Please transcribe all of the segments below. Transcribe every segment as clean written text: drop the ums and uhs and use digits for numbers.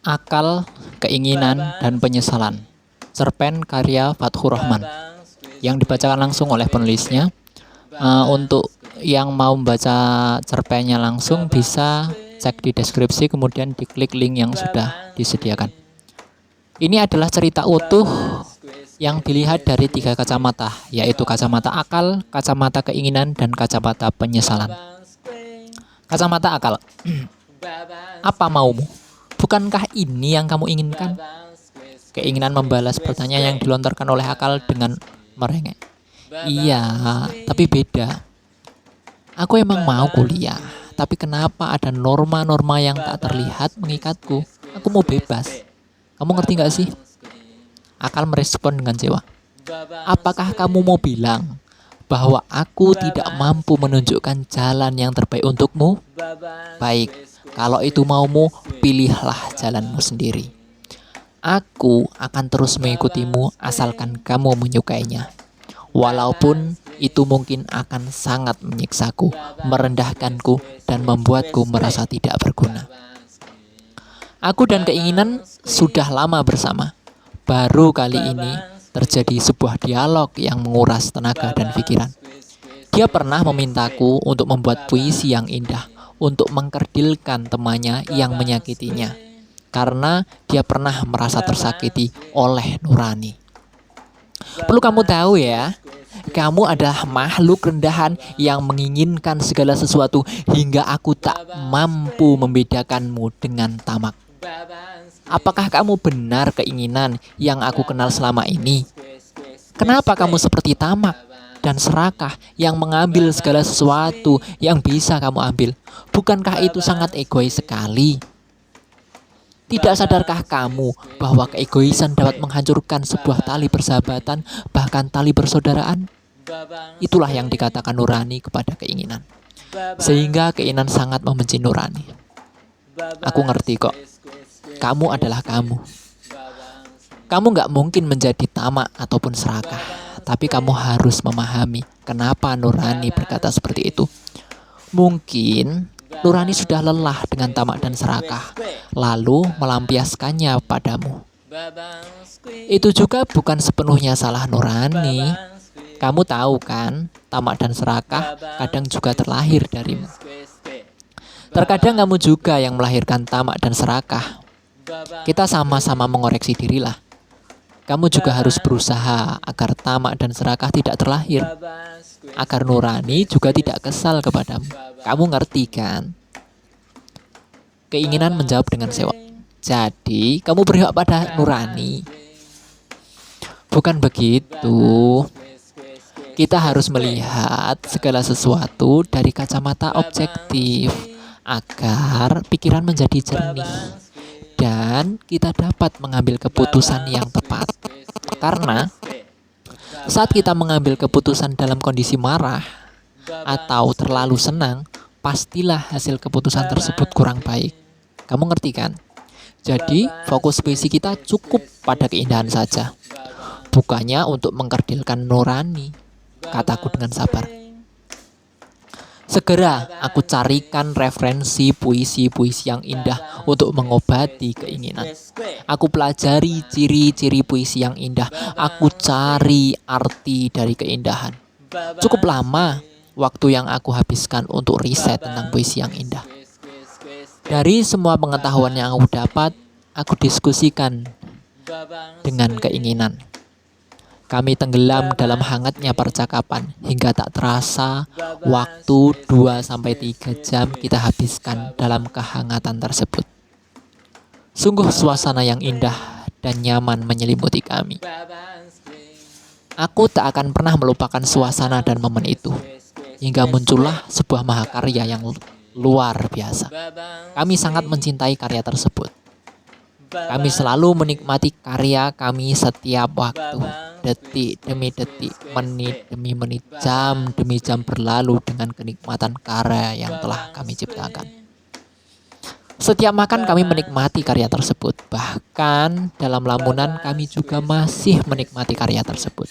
Akal, Keinginan, dan Penyesalan. Cerpen karya Fathur Rahman yang dibacakan langsung oleh penulisnya. Untuk yang mau membaca cerpennya langsung bisa cek di deskripsi, kemudian diklik link yang sudah disediakan. Ini adalah cerita utuh yang dilihat dari 3 kacamata, yaitu kacamata akal, kacamata keinginan, dan kacamata penyesalan. Kacamata akal. Apa maumu? Bukankah ini yang kamu inginkan? Keinginan membalas pertanyaan yang dilontarkan oleh akal dengan merengek. Iya, tapi beda. Aku emang mau kuliah, tapi kenapa ada norma-norma yang tak terlihat mengikatku? Aku mau bebas. Kamu ngerti gak sih? Akal merespon dengan kecewa. Apakah kamu mau bilang bahwa aku tidak mampu menunjukkan jalan yang terbaik untukmu? Baik, kalau itu maumu, pilihlah jalanmu sendiri. Aku akan terus mengikutimu asalkan kamu menyukainya. Walaupun itu mungkin akan sangat menyiksaku, merendahkanku, dan membuatku merasa tidak berguna. Aku dan keinginan sudah lama bersama. Baru kali ini terjadi sebuah dialog yang menguras tenaga dan pikiran. Dia pernah memintaku untuk membuat puisi yang indah, untuk mengkerdilkan temannya yang menyakitinya, karena dia pernah merasa tersakiti oleh nurani. Perlu kamu tahu ya, kamu adalah makhluk rendahan yang menginginkan segala sesuatu hingga aku tak mampu membedakanmu dengan tamak. Apakah kamu benar keinginan yang aku kenal selama ini? Kenapa kamu seperti tamak dan serakah yang mengambil segala sesuatu yang bisa kamu ambil? Bukankah itu sangat egois sekali? Tidak sadarkah kamu bahwa keegoisan dapat menghancurkan sebuah tali persahabatan, bahkan tali persaudaraan? Itulah yang dikatakan nurani kepada keinginan. Sehingga keinginan sangat membenci nurani. Aku ngerti kok. Kamu adalah kamu. Kamu gak mungkin menjadi tamak ataupun serakah. Tapi kamu harus memahami kenapa nurani berkata seperti itu. Mungkin nurani sudah lelah dengan tamak dan serakah, lalu melampiaskannya padamu. Itu juga bukan sepenuhnya salah nurani. Kamu tahu kan, tamak dan serakah kadang juga terlahir darimu. Terkadang kamu juga yang melahirkan tamak dan serakah. Kita sama-sama mengoreksi dirilah. Kamu juga harus berusaha agar tamak dan serakah tidak terlahir, agar nurani juga tidak kesal kepadamu. Kamu ngerti kan? Keinginan menjawab dengan sewa. Jadi, kamu berhak pada nurani. Bukan begitu. Kita harus melihat segala sesuatu dari kacamata objektif agar pikiran menjadi jernih dan kita dapat mengambil keputusan yang tepat. Karena saat kita mengambil keputusan dalam kondisi marah atau terlalu senang, pastilah hasil keputusan tersebut kurang baik. Kamu ngerti kan? Jadi, fokus puisi kita cukup pada keindahan saja. Bukannya untuk mengkerdilkan nurani, kataku dengan sabar. Segera aku carikan referensi puisi-puisi yang indah untuk mengobati keinginan. Aku pelajari ciri-ciri puisi yang indah. Aku cari arti dari keindahan. Cukup lama waktu yang aku habiskan untuk riset tentang puisi yang indah. Dari semua pengetahuan yang aku dapat, aku diskusikan dengan keinginan. Kami tenggelam dalam hangatnya percakapan hingga tak terasa waktu 2-3 jam kita habiskan dalam kehangatan tersebut. Sungguh suasana yang indah dan nyaman menyelimuti kami. Aku tak akan pernah melupakan suasana dan momen itu, hingga muncullah sebuah mahakarya yang luar biasa. Kami sangat mencintai karya tersebut. Kami selalu menikmati karya kami setiap waktu. Detik demi detik, menit demi menit, jam demi jam berlalu dengan kenikmatan karya yang telah kami ciptakan. Setiap makan kami menikmati karya tersebut. Bahkan dalam lamunan kami juga masih menikmati karya tersebut.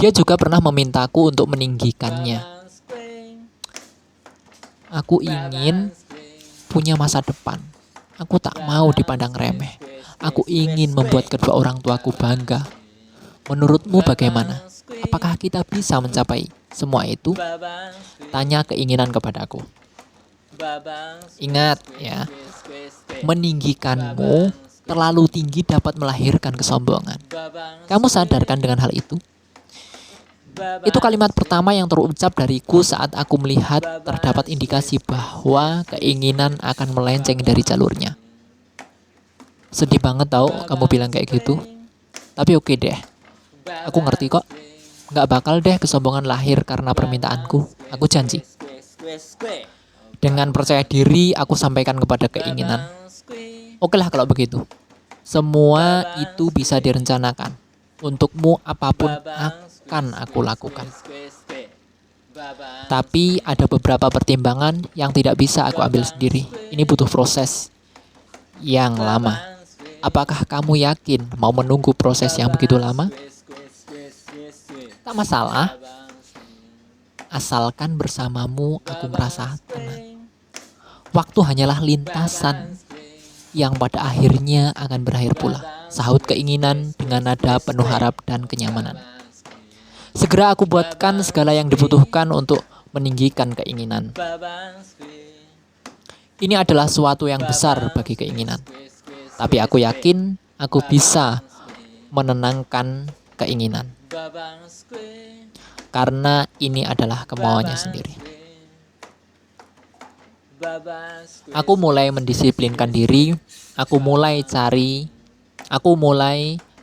Dia juga pernah memintaku untuk meninggikannya. Aku ingin punya masa depan. Aku tak mau dipandang remeh. Aku ingin membuat kedua orang tuaku bangga. Menurutmu bagaimana? Apakah kita bisa mencapai semua itu? Tanya keinginan kepadaku. Ingat ya, meninggikanmu terlalu tinggi dapat melahirkan kesombongan. Kamu sadarkan dengan hal itu? Itu kalimat pertama yang terucap dariku saat aku melihat terdapat indikasi bahwa keinginan akan melenceng dari jalurnya. Sedih banget tau kamu bilang kayak gitu. Tapi oke deh, aku ngerti kok. Gak bakal deh kesombongan lahir karena permintaanku. Aku janji. Dengan percaya diri, aku sampaikan kepada keinginan. Oke lah kalau begitu. Semua itu bisa direncanakan. Untukmu apapun akan aku lakukan. Tapi ada beberapa pertimbangan yang tidak bisa aku ambil sendiri. Ini butuh proses yang lama. Apakah kamu yakin mau menunggu proses yang begitu lama? Tak masalah. Asalkan bersamamu aku merasa tenang. Waktu hanyalah lintasan yang pada akhirnya akan berakhir pula. Sahut keinginan dengan nada penuh harap dan kenyamanan. Segera aku buatkan segala yang dibutuhkan untuk meninggikan keinginan. Ini adalah suatu yang besar bagi keinginan. Tapi aku yakin aku bisa menenangkan keinginan. Karena ini adalah kemauannya sendiri. Aku mulai mendisiplinkan diri. Aku mulai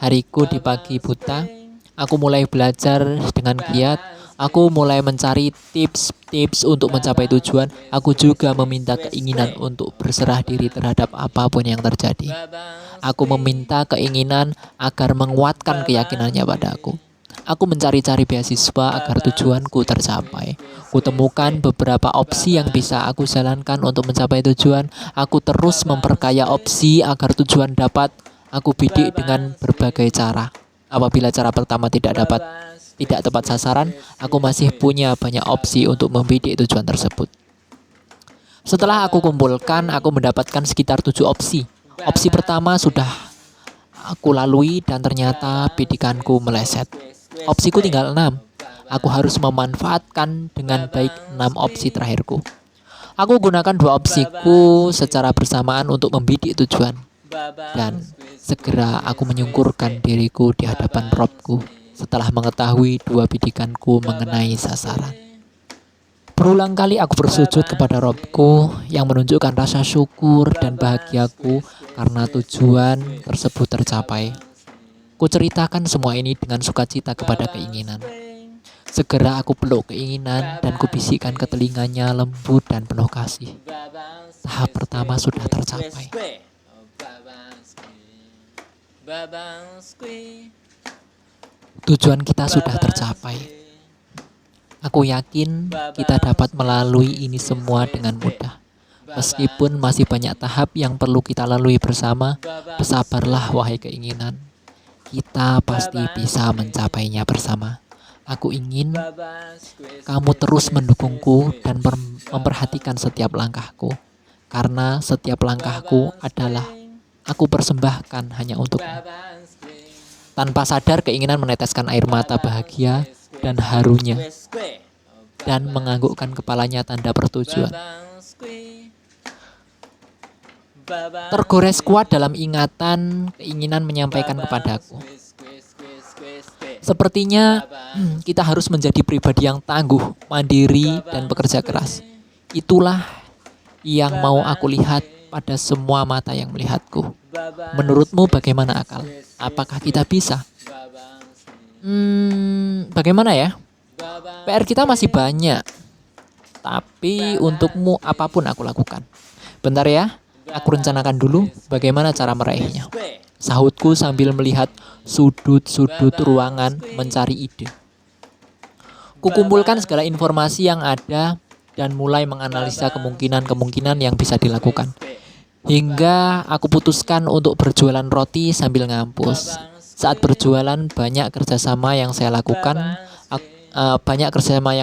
hariku di pagi buta. Aku mulai belajar dengan giat. Aku mulai mencari tips-tips untuk mencapai tujuan. Aku juga meminta keinginan untuk berserah diri terhadap apapun yang terjadi. Aku meminta keinginan agar menguatkan keyakinannya padaku. Aku mencari-cari beasiswa agar tujuanku tercapai. Kutemukan beberapa opsi yang bisa aku jalankan untuk mencapai tujuan. Aku terus memperkaya opsi agar tujuan dapat aku bidik dengan berbagai cara. Apabila cara pertama tidak tepat sasaran, aku masih punya banyak opsi untuk membidik tujuan tersebut. Setelah aku kumpulkan, aku mendapatkan sekitar 7 opsi. Opsi pertama sudah aku lalui dan ternyata bidikanku meleset. Opsiku tinggal 6. Aku harus memanfaatkan dengan baik 6 opsi terakhirku. Aku gunakan 2 opsiku secara bersamaan untuk membidik tujuan. Dan segera aku menyungkurkan diriku di hadapan Robku setelah mengetahui 2 bidikanku mengenai sasaran. Berulang kali aku bersujud kepada Robku yang menunjukkan rasa syukur dan bahagiaku karena tujuan tersebut tercapai. Kuceritakan semua ini dengan sukacita kepada keinginan. Segera aku peluk keinginan dan kubisikkan ke telinganya lembut dan penuh kasih. Tahap pertama sudah tercapai. Tujuan kita sudah tercapai. Aku yakin kita dapat melalui ini semua dengan mudah. Meskipun masih banyak tahap yang perlu kita lalui bersama, bersabarlah wahai keinginan. Kita pasti bisa mencapainya bersama. Aku ingin kamu terus mendukungku dan memperhatikan setiap langkahku. Karena setiap langkahku adalah aku persembahkan hanya untukmu. Tanpa sadar keinginan meneteskan air mata bahagia dan harunya. Dan menganggukkan kepalanya tanda persetujuan. Tergores kuat dalam ingatan keinginan menyampaikan kepadaku. Sepertinya kita harus menjadi pribadi yang tangguh, mandiri, dan bekerja keras. Itulah yang mau aku lihat pada semua mata yang melihatku. Menurutmu bagaimana akal? Apakah kita bisa? Bagaimana ya? PR kita masih banyak. Tapi untukmu apapun aku lakukan. Bentar ya. Aku rencanakan dulu bagaimana cara meraihnya. Sahutku sambil melihat sudut-sudut ruangan mencari ide. Kukumpulkan segala informasi yang ada dan mulai menganalisa kemungkinan-kemungkinan yang bisa dilakukan. Hingga aku putuskan untuk berjualan roti sambil ngampus. Saat berjualan banyak kerjasama yang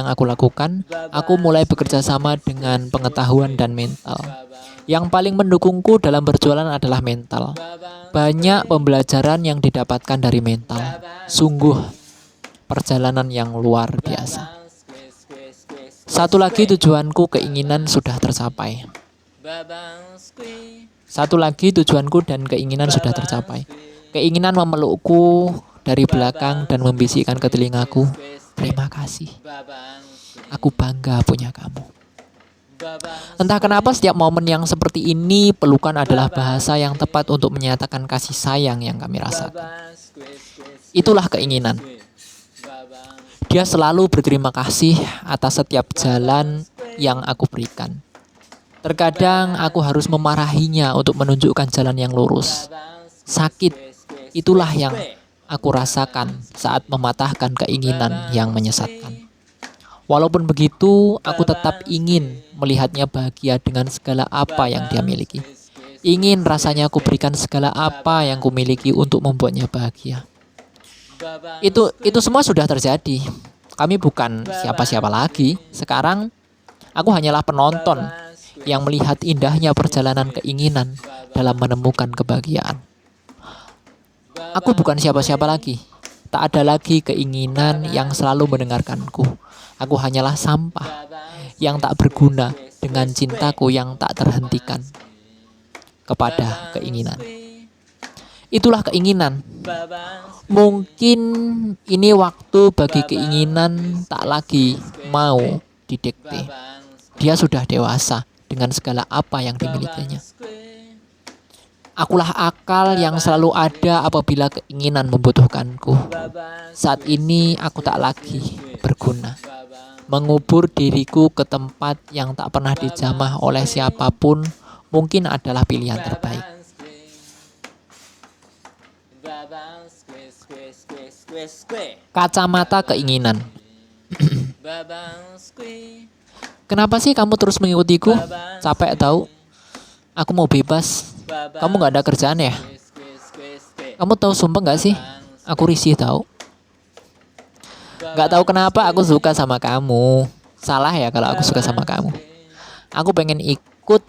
aku lakukan. Aku mulai bekerja sama dengan pengetahuan dan mental. Yang paling mendukungku dalam berjualan adalah mental. Banyak pembelajaran yang didapatkan dari mental. Sungguh perjalanan yang luar biasa. Satu lagi tujuanku, keinginan sudah tercapai. Satu lagi tujuanku dan keinginan sudah tercapai. Keinginan memelukku dari belakang dan membisikkan ke telingaku, "Terima kasih. Aku bangga punya kamu." Entah kenapa setiap momen yang seperti ini, pelukan adalah bahasa yang tepat untuk menyatakan kasih sayang yang kami rasakan. Itulah keinginan. Dia selalu berterima kasih atas setiap jalan yang aku berikan. Terkadang aku harus memarahinya untuk menunjukkan jalan yang lurus. Sakit, itulah yang aku rasakan saat mematahkan keinginan yang menyesatkan. Walaupun begitu, aku tetap ingin melihatnya bahagia dengan segala apa yang dia miliki. Ingin rasanya aku berikan segala apa yang kumiliki untuk membuatnya bahagia. Itu semua sudah terjadi. Kami bukan siapa-siapa lagi. Sekarang, aku hanyalah penonton yang melihat indahnya perjalanan keinginan dalam menemukan kebahagiaan. Aku bukan siapa-siapa lagi. Tak ada lagi keinginan yang selalu mendengarkanku. Aku hanyalah sampah yang tak berguna dengan cintaku yang tak terhentikan kepada keinginan. Itulah keinginan. Mungkin ini waktu bagi keinginan tak lagi mau didikte. Dia sudah dewasa dengan segala apa yang dimilikinya. Akulah akal yang selalu ada apabila keinginan membutuhkanku. Saat ini aku tak lagi berguna. Mengubur diriku ke tempat yang tak pernah dijamah oleh siapapun mungkin adalah pilihan terbaik. Kacamata keinginan. Kenapa sih kamu terus mengikutiku? Capek tahu? Aku mau bebas. Kamu gak ada kerjaan ya? Kamu tahu sumpah gak sih? Aku risih tahu. Gak tahu kenapa aku suka sama kamu. Salah ya kalau aku suka sama kamu. Aku pengen ikut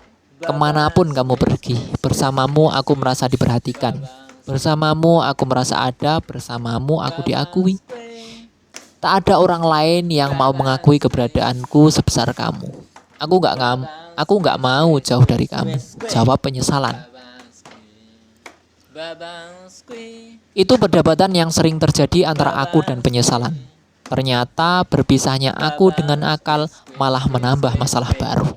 kemanapun kamu pergi. Bersamamu aku merasa diperhatikan. Bersamamu aku merasa ada. Bersamamu aku diakui. Tak ada orang lain yang mau mengakui keberadaanku sebesar kamu. Aku gak mau jauh dari kamu. Jawab penyesalan. Itu perdebatan yang sering terjadi antara aku dan penyesalan. Ternyata berpisahnya aku dengan akal malah menambah masalah baru.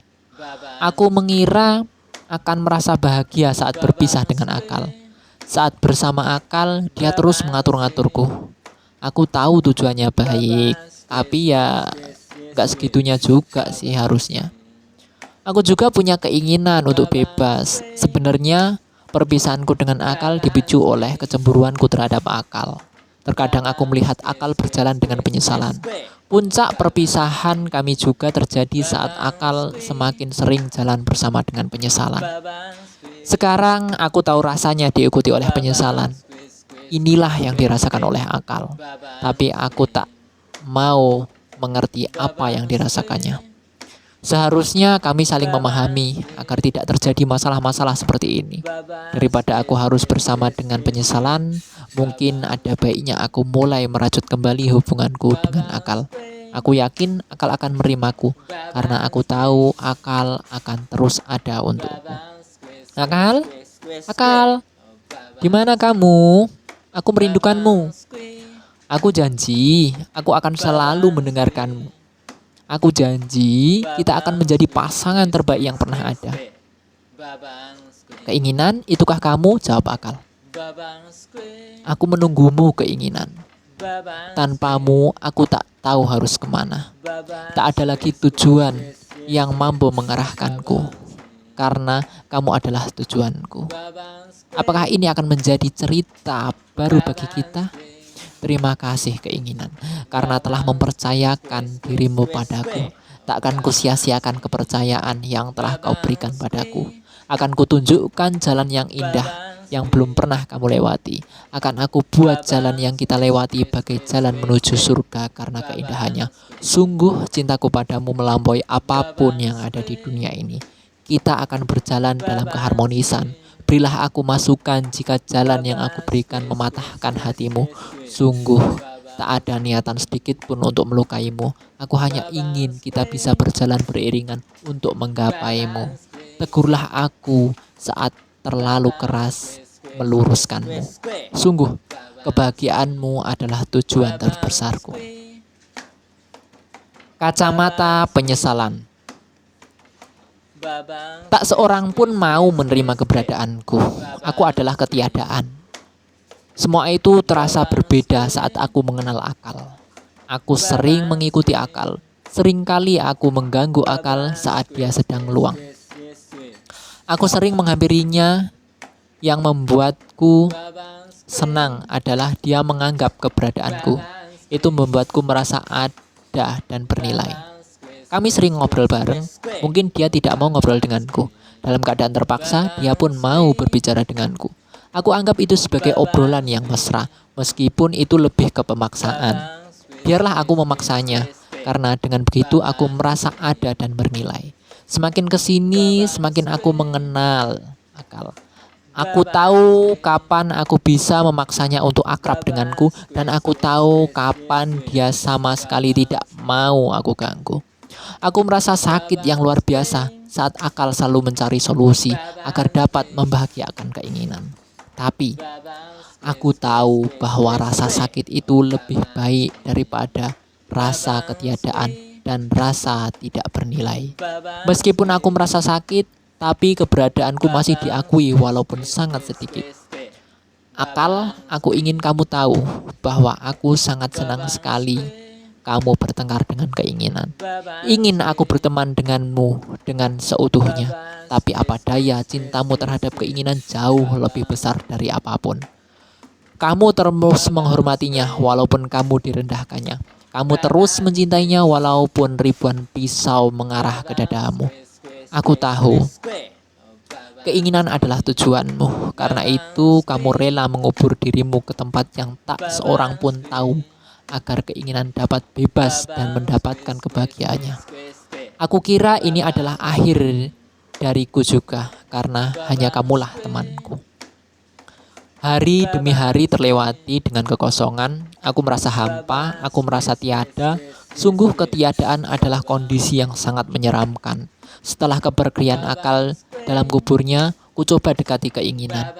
Aku mengira akan merasa bahagia saat berpisah dengan akal. Saat bersama akal, dia terus mengatur-ngaturku. Aku tahu tujuannya baik, tapi ya gak segitunya juga sih harusnya. Aku juga punya keinginan untuk bebas. Sebenarnya perpisahanku dengan akal dipicu oleh kecemburuanku terhadap akal. Terkadang aku melihat akal berjalan dengan penyesalan. Puncak perpisahan kami juga terjadi saat akal semakin sering jalan bersama dengan penyesalan. Sekarang aku tahu rasanya diikuti oleh penyesalan. Inilah yang dirasakan oleh akal. Tapi aku tak mau mengerti apa yang dirasakannya. Seharusnya kami saling memahami agar tidak terjadi masalah-masalah seperti ini. Daripada aku harus bersama dengan penyesalan, mungkin ada baiknya aku mulai merajut kembali hubunganku dengan akal. Aku yakin akal akan menerimaku, karena aku tahu akal akan terus ada untukku. Akal? Akal? Di mana kamu? Aku merindukanmu. Aku janji, aku akan selalu mendengarkanmu. Aku janji kita akan menjadi pasangan terbaik yang pernah ada. Keinginan, itukah kamu? Jawab akal. Aku menunggumu keinginan. Tanpamu, aku tak tahu harus kemana. Tak ada lagi tujuan yang mampu mengarahkanku. Karena kamu adalah tujuanku. Apakah ini akan menjadi cerita baru bagi kita? Terima kasih keinginan, karena telah mempercayakan dirimu padaku. Takkan kusia-siakan kepercayaan yang telah kau berikan padaku. Akan kutunjukkan jalan yang indah yang belum pernah kamu lewati. Akan aku buat jalan yang kita lewati bagai jalan menuju surga karena keindahannya. Sungguh cintaku padamu melampaui apapun yang ada di dunia ini. kita akan berjalan dalam keharmonisan. Berilah aku masukan jika jalan yang aku berikan mematahkan hatimu. Sungguh, tak ada niatan sedikit pun untuk melukaimu. Aku hanya ingin kita bisa berjalan beriringan untuk menggapaimu. Tegurlah aku saat terlalu keras meluruskanmu. Sungguh, kebahagiaanmu adalah tujuan terbesarku. Kacamata penyesalan. Tak seorang pun mau menerima keberadaanku. Aku adalah ketiadaan. Semua itu terasa berbeda saat aku mengenal akal. Aku sering mengikuti akal. Seringkali aku mengganggu akal saat dia sedang luang. Aku sering menghampirinya. Yang membuatku senang adalah dia menganggap keberadaanku. Itu membuatku merasa ada dan bernilai. Kami sering ngobrol bareng, mungkin dia tidak mau ngobrol denganku. Dalam keadaan terpaksa, dia pun mau berbicara denganku. Aku anggap itu sebagai obrolan yang mesra, meskipun itu lebih ke pemaksaan. Biarlah aku memaksanya, karena dengan begitu aku merasa ada dan bernilai. Semakin kesini, semakin aku mengenal akal. Aku tahu kapan aku bisa memaksanya untuk akrab denganku, dan aku tahu kapan dia sama sekali tidak mau aku ganggu. Aku merasa sakit yang luar biasa saat akal selalu mencari solusi agar dapat membahagiakan keinginan. Tapi, aku tahu bahwa rasa sakit itu lebih baik daripada rasa ketiadaan dan rasa tidak bernilai. Meskipun aku merasa sakit, tapi keberadaanku masih diakui walaupun sangat sedikit. Akal, aku ingin kamu tahu bahwa aku sangat senang sekali kamu bertengkar dengan keinginan. Ingin aku berteman denganmu dengan seutuhnya. Tapi apa daya, cintamu terhadap keinginan jauh lebih besar dari apapun. Kamu terus menghormatinya walaupun kamu direndahkannya. Kamu terus mencintainya walaupun ribuan pisau mengarah ke dadamu. Aku tahu keinginan adalah tujuanmu. Karena itu kamu rela mengubur dirimu ke tempat yang tak seorang pun tahu, agar keinginan dapat bebas dan mendapatkan kebahagiaannya. Aku kira ini adalah akhir dariku juga, karena hanya kamulah temanku. Hari demi hari terlewati dengan kekosongan. Aku merasa hampa, aku merasa tiada. Sungguh ketiadaan adalah kondisi yang sangat menyeramkan. Setelah kepergian akal dalam kuburnya, ku coba dekati keinginan.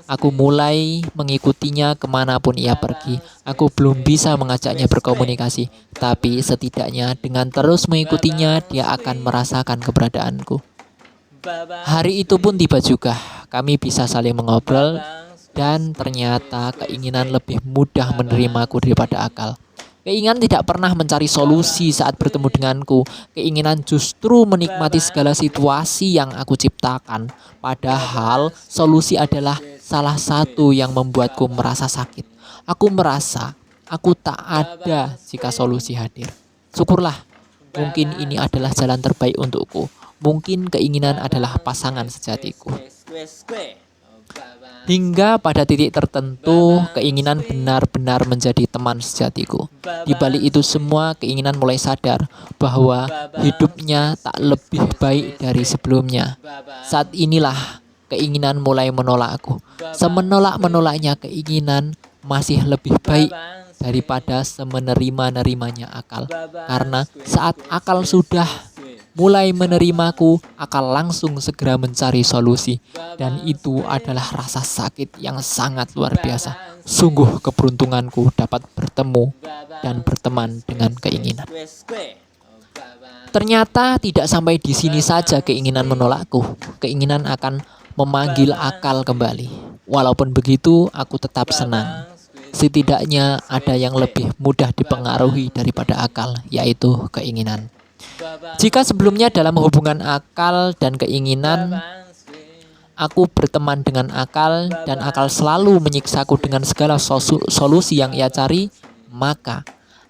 Aku mulai mengikutinya kemanapun ia pergi. Aku belum bisa mengajaknya berkomunikasi, tapi setidaknya dengan terus mengikutinya, dia akan merasakan keberadaanku. Hari itu pun tiba juga. Kami bisa saling mengobrol, dan ternyata keinginan lebih mudah menerimaku daripada akal. Keinginan tidak pernah mencari solusi saat bertemu denganku. Keinginan justru menikmati segala situasi yang aku ciptakan. Padahal solusi adalah salah satu yang membuatku merasa sakit. Aku merasa aku tak ada jika solusi hadir. Syukurlah, mungkin ini adalah jalan terbaik untukku. Mungkin keinginan adalah pasangan sejatiku. Hingga pada titik tertentu, keinginan benar-benar menjadi teman sejatiku. Di balik itu semua, keinginan mulai sadar bahwa hidupnya tak lebih baik dari sebelumnya. Saat inilah keinginan mulai menolakku. Semenolak-menolaknya keinginan masih lebih baik daripada semenerima-nerimanya akal. Karena saat akal sudah mulai menerimaku, akal langsung segera mencari solusi. Dan itu adalah rasa sakit yang sangat luar biasa. Sungguh keberuntunganku dapat bertemu dan berteman dengan keinginan. Ternyata tidak sampai di sini saja keinginan menolakku. Keinginan akan memanggil akal kembali. Walaupun begitu, aku tetap senang. Setidaknya ada yang lebih mudah dipengaruhi daripada akal, yaitu keinginan. Jika sebelumnya dalam hubungan akal dan keinginan, aku berteman dengan akal dan akal selalu menyiksaku dengan segala solusi yang ia cari, maka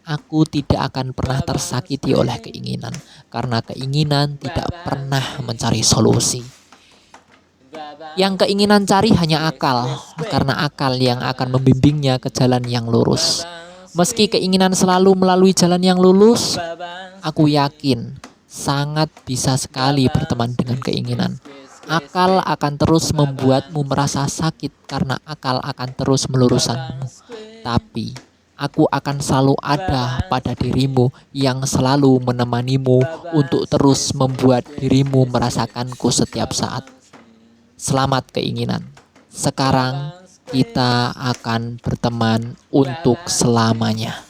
aku tidak akan pernah tersakiti oleh keinginan, karena keinginan tidak pernah mencari solusi. Yang keinginan cari hanya akal, karena akal yang akan membimbingnya ke jalan yang lurus. Meski keinginan selalu melalui jalan yang lurus, aku yakin sangat bisa sekali berteman dengan keinginan. Akal akan terus membuatmu merasa sakit karena akal akan terus meluruskanmu. Tapi aku akan selalu ada pada dirimu yang selalu menemanimu untuk terus membuat dirimu merasakanku setiap saat. Selamat keinginan. Sekarang kita akan berteman untuk selamanya.